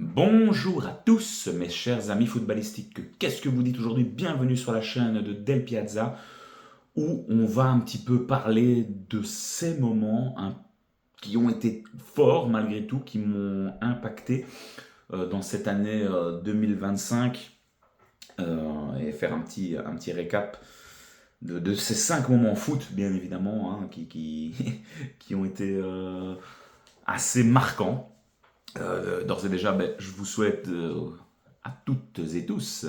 Bonjour à tous mes chers amis footballistiques, qu'est-ce que vous dites aujourd'hui? Bienvenue sur la chaîne de Del Piazza où on va un petit peu parler de ces moments qui ont été forts malgré tout, qui m'ont impacté dans cette année 2025 et faire un petit récap de ces 5 moments foot bien évidemment qui ont été assez marquants. D'ores et déjà, je vous souhaite à toutes et tous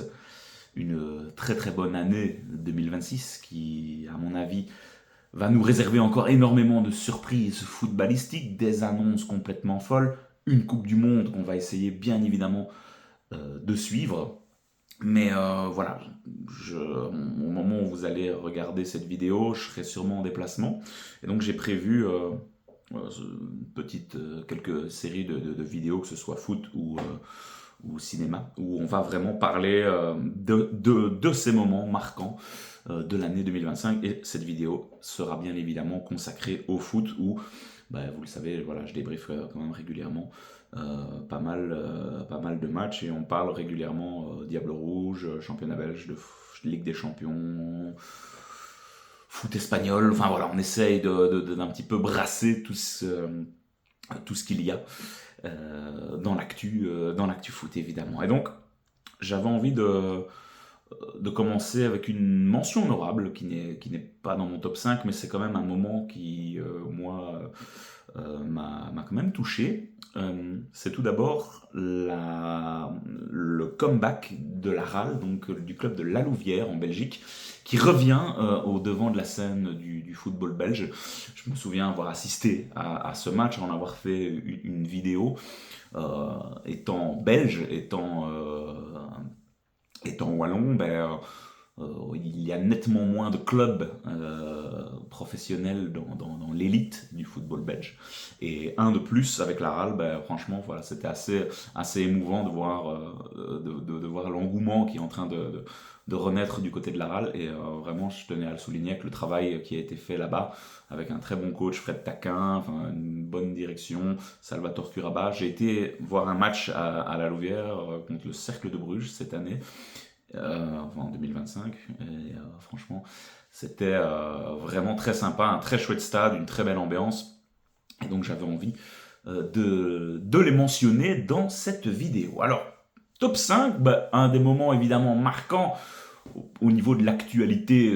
une très très bonne année 2026 qui, à mon avis, va nous réserver encore énormément de surprises footballistiques, des annonces complètement folles, une Coupe du Monde qu'on va essayer bien évidemment de suivre. Mais voilà, au moment où vous allez regarder cette vidéo, je serai sûrement en déplacement. Et donc j'ai prévu quelques séries de vidéos, que ce soit foot ou cinéma, où on va vraiment parler de ces moments marquants de l'année 2025. Et cette vidéo sera bien évidemment consacrée au foot, où, vous le savez, voilà, je débriefe quand même régulièrement pas mal de matchs et on parle régulièrement Diable Rouge, championnat belge, Ligue des Champions, foot espagnol. Enfin voilà, on essaye d'un petit peu brasser tout ce qu'il y a dans l'actu foot évidemment. Et donc j'avais envie de commencer avec une mention honorable qui n'est pas dans mon top 5, mais c'est quand même un moment qui, moi, m'a quand même touché. C'est tout d'abord le comeback de la RAL, donc du club de La Louvière en Belgique, qui revient au devant de la scène du football belge. Je me souviens avoir assisté à ce match, en avoir fait une vidéo. Étant belge, étant wallon, il y a nettement moins de clubs professionnels dans l'élite du football belge. Et un de plus avec la RAL, franchement, voilà, c'était assez émouvant de voir, de voir l'engouement qui est en train de renaître du côté de la RAL. Et vraiment, je tenais à le souligner avec le travail qui a été fait là-bas, avec un très bon coach, Fred Taquin, enfin, une bonne direction, Salvatore Curaba. J'ai été voir un match à la Louvière contre le Cercle de Bruges cette année, en 2025. Et franchement, c'était vraiment très sympa, un très chouette stade, une très belle ambiance. Et donc j'avais envie de les mentionner dans cette vidéo. Alors, top 5, un des moments évidemment marquants au niveau de l'actualité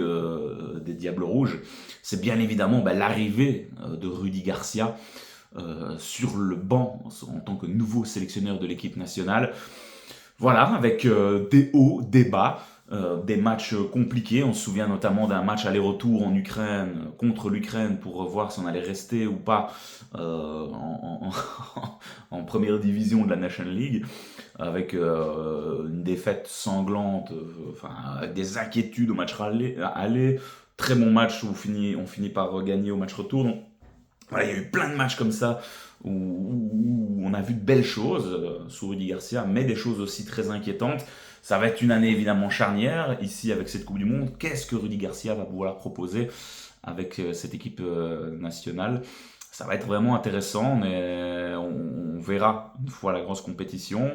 des Diables Rouges, c'est bien évidemment l'arrivée de Rudy Garcia sur le banc en tant que nouveau sélectionneur de l'équipe nationale. Voilà, avec des hauts, des bas, des matchs compliqués. On se souvient notamment d'un match aller-retour en Ukraine, contre l'Ukraine, pour voir si on allait rester ou pas en première division de la National League, avec une défaite sanglante, enfin, avec des inquiétudes au match aller. Très bon match où on finit par gagner au match retour. Donc, voilà, il y a eu plein de matchs comme ça où on a vu de belles choses sous Rudy Garcia, mais des choses aussi très inquiétantes. Ça va être une année évidemment charnière ici avec cette Coupe du Monde. Qu'est-ce que Rudy Garcia va pouvoir proposer avec cette équipe nationale? Ça va être vraiment intéressant, mais on verra une fois la grosse compétition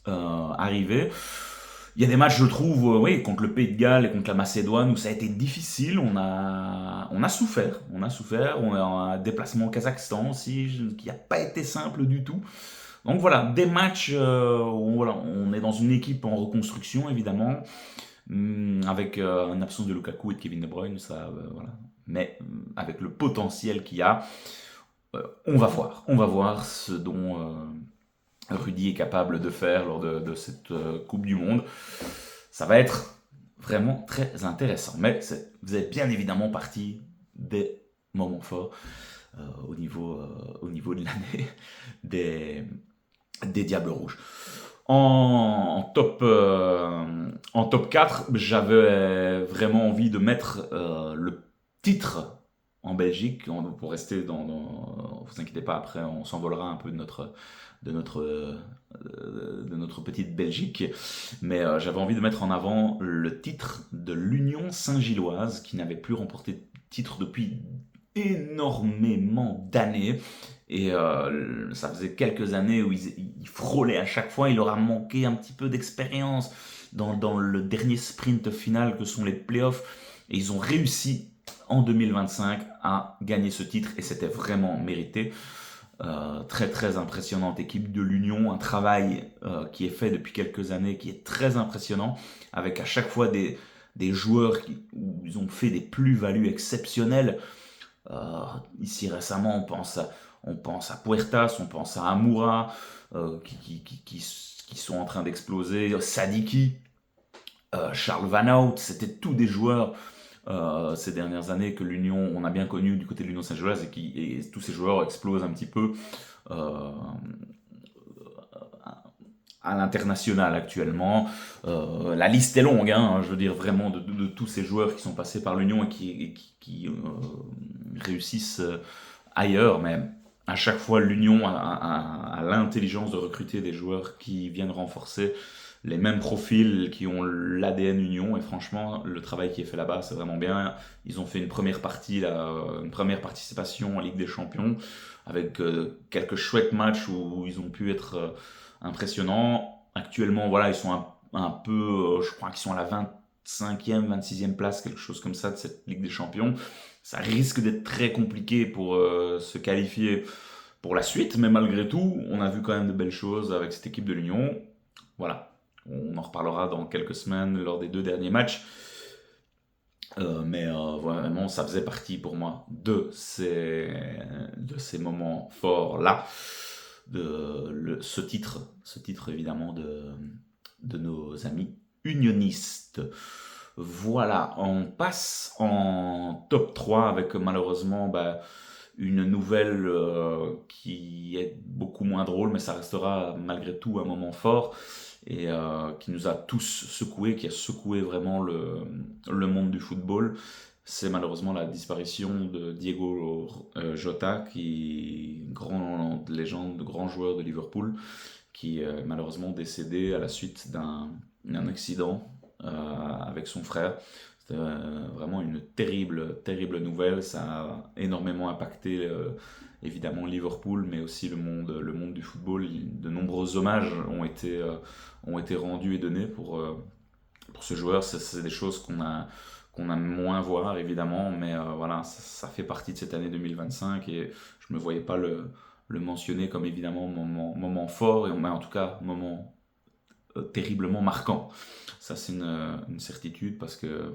arriver. Il y a des matchs, je trouve, oui, contre le Pays de Galles et contre la Macédoine, où ça a été difficile. On a souffert. On a souffert. On a un déplacement au Kazakhstan aussi, qui n'a pas été simple du tout. Donc voilà, des matchs où voilà, on est dans une équipe en reconstruction, évidemment, avec une absence de Lukaku et de Kevin De Bruyne, ça, voilà. Mais avec le potentiel qu'il y a, on va voir ce dont Rudy est capable de faire lors de cette Coupe du Monde. Ça va être vraiment très intéressant. Mais vous êtes bien évidemment parti des moments forts au niveau de l'année des Diables Rouges. En top 4, j'avais vraiment envie de mettre le titre en Belgique. Pour rester vous inquiétez pas, après on s'envolera un peu de notre petite Belgique. Mais j'avais envie de mettre en avant le titre de l'Union Saint-Gilloise, qui n'avait plus remporté de titre depuis énormément d'années. Et ça faisait quelques années où ils frôlaient à chaque fois. Il leur a manqué un petit peu d'expérience dans le dernier sprint final que sont les playoffs. Et ils ont réussi en 2025 à gagner ce titre et c'était vraiment mérité. Très très impressionnante équipe de l'Union, un travail qui est fait depuis quelques années qui est très impressionnant, avec à chaque fois des joueurs où ils ont fait des plus-values exceptionnelles. Ici récemment on pense à Puertas, on pense à Amoura, qui sont en train d'exploser, Sadiki, Charles Van Hout, c'était tous des joueurs ces dernières années que l'Union, on a bien connu du côté de l'Union Saint-Gilloise et tous ces joueurs explosent un petit peu euh, à l'international actuellement. La liste est longue, hein, je veux dire vraiment de tous ces joueurs qui sont passés par l'Union et qui réussissent ailleurs, mais à chaque fois l'Union a l'intelligence de recruter des joueurs qui viennent renforcer les mêmes profils qui ont l'ADN Union et franchement le travail qui est fait là-bas c'est vraiment bien. Ils ont fait une première partie une première participation en Ligue des Champions avec quelques chouettes matchs où ils ont pu être impressionnants. Actuellement voilà ils sont un peu je crois qu'ils sont à la 25e 26e place, quelque chose comme ça de cette Ligue des Champions. Ça risque d'être très compliqué pour se qualifier pour la suite, mais malgré tout, on a vu quand même de belles choses avec cette équipe de l'Union. Voilà, on en reparlera dans quelques semaines lors des 2 derniers matchs. Mais vraiment, ça faisait partie pour moi de ces moments forts-là, ce titre évidemment de nos amis unionistes. Voilà, on passe en top 3 avec malheureusement une nouvelle qui est beaucoup moins drôle, mais ça restera malgré tout un moment fort et qui nous a tous secoués, qui a secoué vraiment le monde du football. C'est malheureusement la disparition de Diego Jota, grande légende, grand joueur de Liverpool, qui est malheureusement décédé à la suite d'un accident avec son frère. C'était vraiment une terrible, terrible nouvelle. Ça a énormément impacté évidemment Liverpool, mais aussi le monde du football. De nombreux hommages ont été rendus et donnés pour ce joueur. C'est des choses qu'on a moins voir évidemment, mais voilà, ça fait partie de cette année 2025 et je ne me voyais pas le mentionner comme évidemment moment fort, mais en tout cas moment terriblement marquant. Ça, c'est une certitude parce que,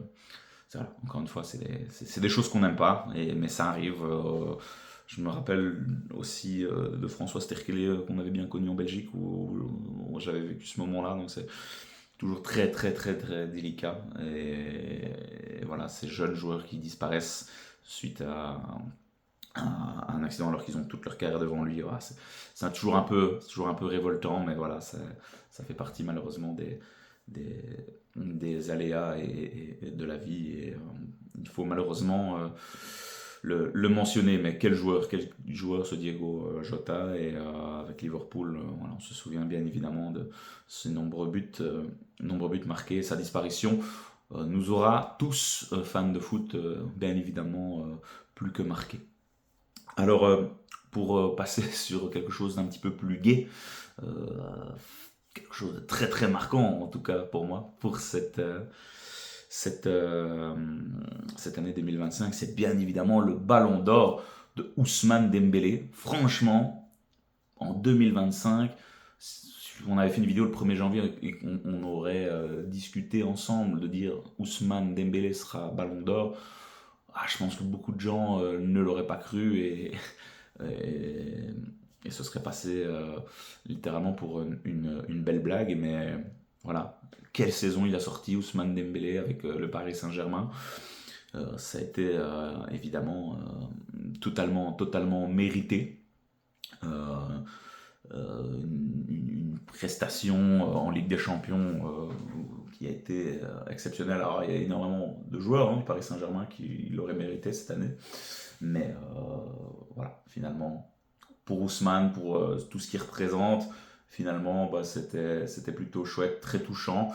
voilà, encore une fois, c'est des choses qu'on n'aime pas, mais ça arrive. Je me rappelle aussi de François Sterkele qu'on avait bien connu en Belgique où j'avais vécu ce moment-là, donc c'est toujours très très très très délicat. Et voilà, ces jeunes joueurs qui disparaissent suite à un accident alors qu'ils ont toute leur carrière devant lui, voilà, c'est toujours un peu révoltant, mais voilà, ça fait partie malheureusement des, des aléas et de la vie. Et il faut malheureusement le mentionner. Mais quel joueur ce Diego Jota. Et avec Liverpool, voilà, on se souvient bien évidemment de ses nombreux buts marqués. Sa disparition nous aura tous, fans de foot, bien évidemment plus que marqués. Alors, pour passer sur quelque chose d'un petit peu plus gai, euh, quelque chose de très très marquant en tout cas pour moi, pour cette, euh, cette année 2025, c'est bien évidemment le ballon d'or de Ousmane Dembélé. Franchement, en 2025, on avait fait une vidéo le 1er janvier et on aurait discuté ensemble de dire Ousmane Dembélé sera ballon d'or. Ah, je pense que beaucoup de gens ne l'auraient pas cru et, et ce serait passé littéralement pour une belle blague. Mais voilà, quelle saison il a sorti Ousmane Dembélé avec le Paris Saint-Germain. Ça a été évidemment totalement mérité. Euh, une prestation en Ligue des Champions qui a été exceptionnelle. Alors il y a énormément de joueurs du Paris Saint-Germain qui l'auraient mérité cette année. Mais voilà, finalement, pour Ousmane, pour tout ce qu'il représente, Finalement, bah, c'était plutôt chouette, très touchant.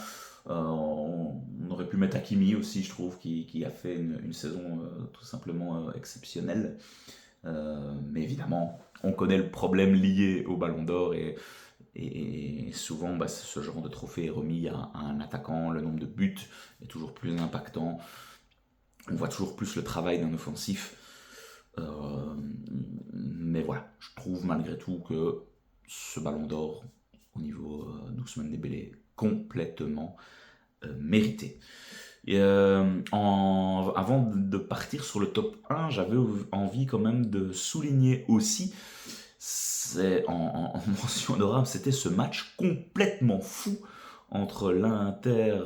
On aurait pu mettre Hakimi aussi, je trouve, qui a fait une saison tout simplement exceptionnelle. Mais évidemment, on connaît le problème lié au Ballon d'Or et souvent, bah, ce genre de trophée est remis à un attaquant. Le nombre de buts est toujours plus impactant. On voit toujours plus le travail d'un offensif. Euh, mais voilà, je trouve malgré tout que ce Ballon d'Or, au niveau d'Ousmane Dembélé, est complètement mérité. Et avant de partir sur le top 1, j'avais envie quand même de souligner aussi, en mention honorable, c'était ce match complètement fou entre l'Inter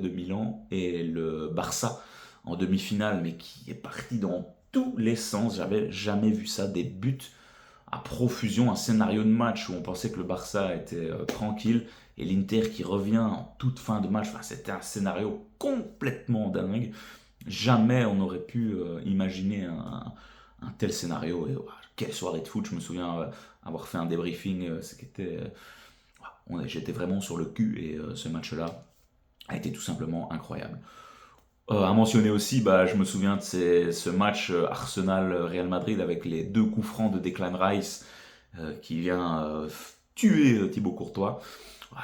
de Milan et le Barça en demi-finale, mais qui est parti dans tous les sens. J'avais jamais vu ça, des buts à profusion, un scénario de match où on pensait que le Barça était tranquille et l'Inter qui revient en toute fin de match. Enfin, c'était un scénario complètement dingue. Jamais on aurait pu imaginer un tel scénario. Et quelle soirée de foot! Je me souviens avoir fait un débriefing. J'étais vraiment sur le cul et ce match-là a été tout simplement incroyable. À mentionner aussi, bah, je me souviens de ce match Arsenal-Real Madrid avec les deux coups francs de Declan Rice qui vient tuer Thibaut Courtois.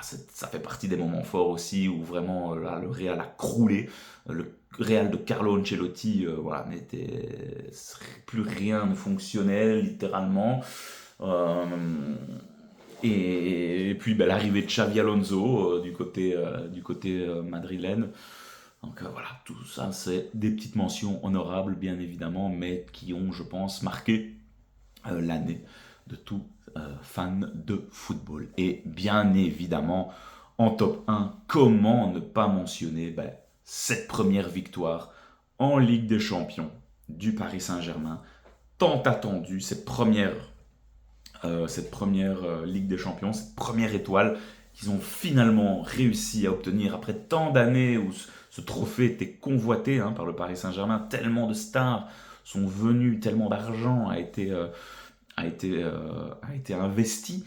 Ça fait partie des moments forts aussi où vraiment là, le Real a croulé. Le Real de Carlo Ancelotti, voilà, plus rien ne fonctionnait littéralement. Euh, et puis bah, l'arrivée de Xavi Alonso du côté madrilène. Donc voilà, tout ça, c'est des petites mentions honorables, bien évidemment, mais qui ont, je pense, marqué l'année de tout fan de football. Et bien évidemment, en top 1, comment ne pas mentionner cette première victoire en Ligue des Champions du Paris Saint-Germain, tant attendue, cette première Ligue des Champions, cette première étoile qu'ils ont finalement réussi à obtenir après tant d'années où ce trophée était convoité par le Paris Saint-Germain. Tellement de stars sont venues, tellement d'argent a été investi.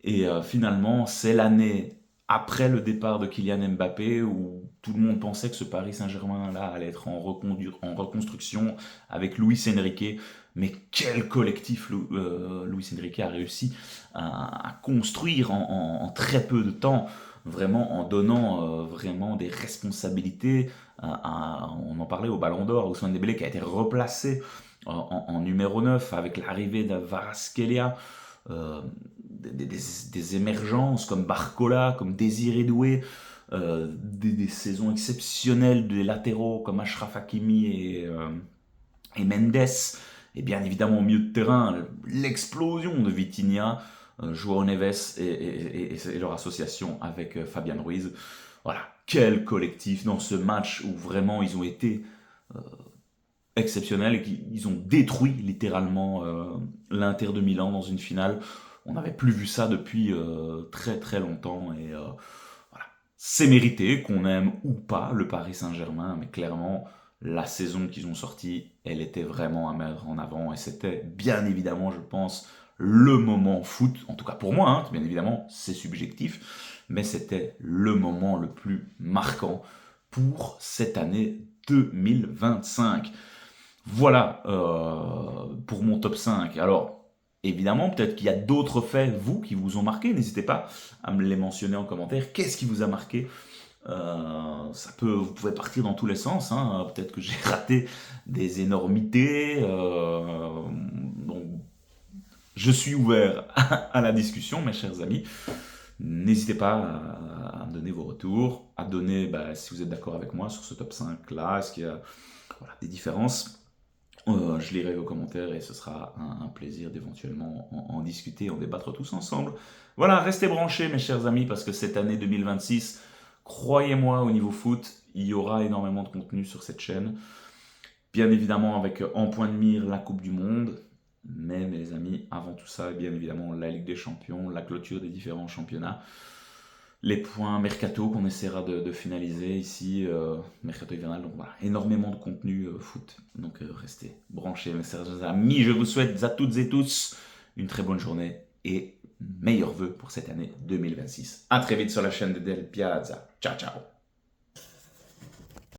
Et finalement, c'est l'année après le départ de Kylian Mbappé où tout le monde pensait que ce Paris Saint-Germain-là allait être en reconstruction avec Luis Enrique. Mais quel collectif Luis Enrique a réussi à construire en très peu de temps, vraiment en donnant vraiment des responsabilités. On en parlait au Ballon d'Or, Ousmane Dembélé qui a été replacé en numéro 9 avec l'arrivée de Kvaratskhelia, des émergences comme Barcola, comme Désiré Doué, des saisons exceptionnelles des latéraux comme Achraf Hakimi et Mendes, et bien évidemment au milieu de terrain, l'explosion de Vitinha, João Neves et leur association avec Fabian Ruiz. Voilà, quel collectif dans ce match où vraiment ils ont été exceptionnels et qu'ils ont détruit littéralement l'Inter de Milan dans une finale. On n'avait plus vu ça depuis très très longtemps et voilà. C'est mérité, qu'on aime ou pas le Paris Saint-Germain, mais clairement la saison qu'ils ont sortie, elle était vraiment à mettre en avant et c'était bien évidemment, je pense, le moment foot, en tout cas pour moi, bien évidemment c'est subjectif, mais c'était le moment le plus marquant pour cette année 2025. Voilà pour mon top 5. Alors, évidemment, peut-être qu'il y a d'autres faits, vous, qui vous ont marqué. N'hésitez pas à me les mentionner en commentaire. Qu'est-ce qui vous a marqué? Vous pouvez partir dans tous les sens. Peut-être que j'ai raté des énormités. Donc, je suis ouvert à la discussion, mes chers amis. N'hésitez pas à me donner vos retours, à donner si vous êtes d'accord avec moi sur ce top 5 là. Est-ce qu'il y a des différences? Je lirai vos commentaires et ce sera un plaisir d'éventuellement en discuter, en débattre tous ensemble. Voilà, restez branchés mes chers amis parce que cette année 2026, croyez-moi au niveau foot, il y aura énormément de contenu sur cette chaîne. Bien évidemment avec en point de mire la Coupe du Monde, mais mes amis, avant tout ça, bien évidemment la Ligue des Champions, la clôture des différents championnats, les points mercato qu'on essaiera de finaliser ici, mercato hivernal. Donc voilà, énormément de contenu foot. Donc restez branchés, mes chers amis. Je vous souhaite à toutes et tous une très bonne journée et meilleurs vœux pour cette année 2026. À très vite sur la chaîne de Del Piazza. Ciao, ciao.